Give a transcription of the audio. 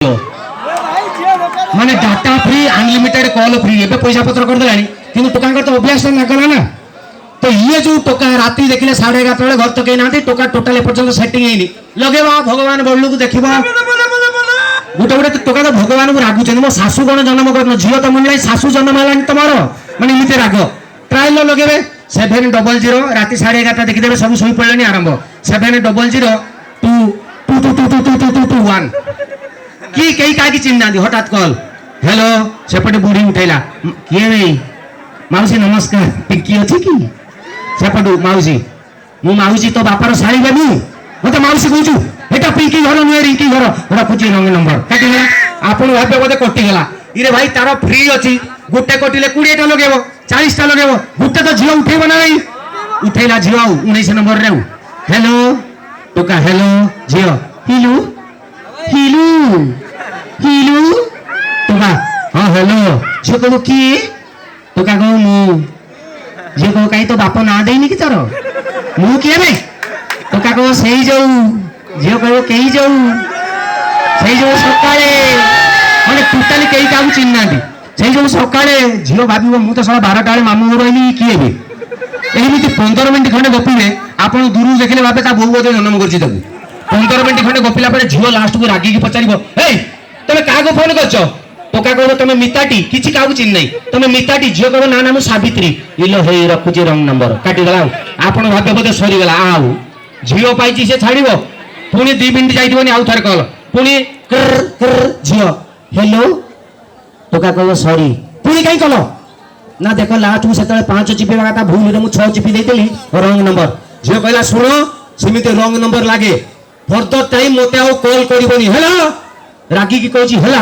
माने data free unlimited call free एबे पैसा पत्र कर देलानी किंतु टोका तो अभ्यास ना गला ना तो ये जो टोका राती देखले 11:30 बेले घर तो कहीं ना टोका टोटल एपर्यंत सेटिंग हेनी लगेबा भगवान बड़लू को देखिबा गोटे गोटे टोका तो भगवान को रागुछन मो सासू कोन जन्म करन झियो तो मन लाई सासू जन्म आलानी तमारो माने इमिते राग ट्रायल लगेबे 700 राती 11:30 देखि देबे सब सोई पड़लनी आरंभ 70022222221 की कई का की चिन्ह दी हठात कॉल हेलो सेपटे बुढ़ी उठैला किए भाई माउसी नमस्कार पिंकी अछि की सेपटू माउसी मु माउसी तो बापार साड़ी बाबू मते माउसी कहू एटा पिंकी घर नुए रिंकी घर रखुची रंग नंबर काटी गला आपण भाबे बोदे कटि गला इरे भाई तारो फ्री अछि गुटे कटिले 20 टा लगेबो 40 टा लगेबो गुटे तो झियो उठेबो ना नहीं उठैला झियो 19 नंबर रे हेलो टोका हेलो झियो हिलू हिलू हिलू टोका हां हेलो झियो कहू की टोका कहू मु झियो कहू काई तो बाप ना देनी कि तोर मु किए बे टोका कहू सेही जाऊ झियो कहू केही जाऊ सेही जाऊ सकाळे माने टोटली केही काऊ चिन्ना दी सेही जाऊ सकाळे झियो भाबिबो मु तो साला 12 टाळे मामू रहली किए बे एमिति 15 मिनिट खंडे गपिले आपण दूरु देखले बापे ता बहु बोधे जन्म करछि ताकू 15 मिनिट खंडे गपिला परे झियो लास्ट को रागी की पचारिबो ए तमे कागो फोन करछो टोका कहबो तमे मिताटी किछि काऊ चिन्ह नै तमे मिताटी झियो कहबो ना ना मु सावित्री इलो हे रखुची रंग नंबर काटी गला आपण भाबे बोधे सरी गला आउ झियो पाइछि से छाड़िबो पुनी 2 मिनिट जाइदिबोनी आउ थरे कॉल पुनी कर कर झियो हेलो टोका कहबो सॉरी पुनी काई कलो ना देखो लास्ट को सेतले 5 चिपीबा कथा भूल रे मु 6 चिपी देतेली रंग नंबर झियो कहला सुनो सिमिते रंग नंबर लागे फर्दर टाइम मते आउ कॉल करिवोनी हेलो रागी की कहछि हला।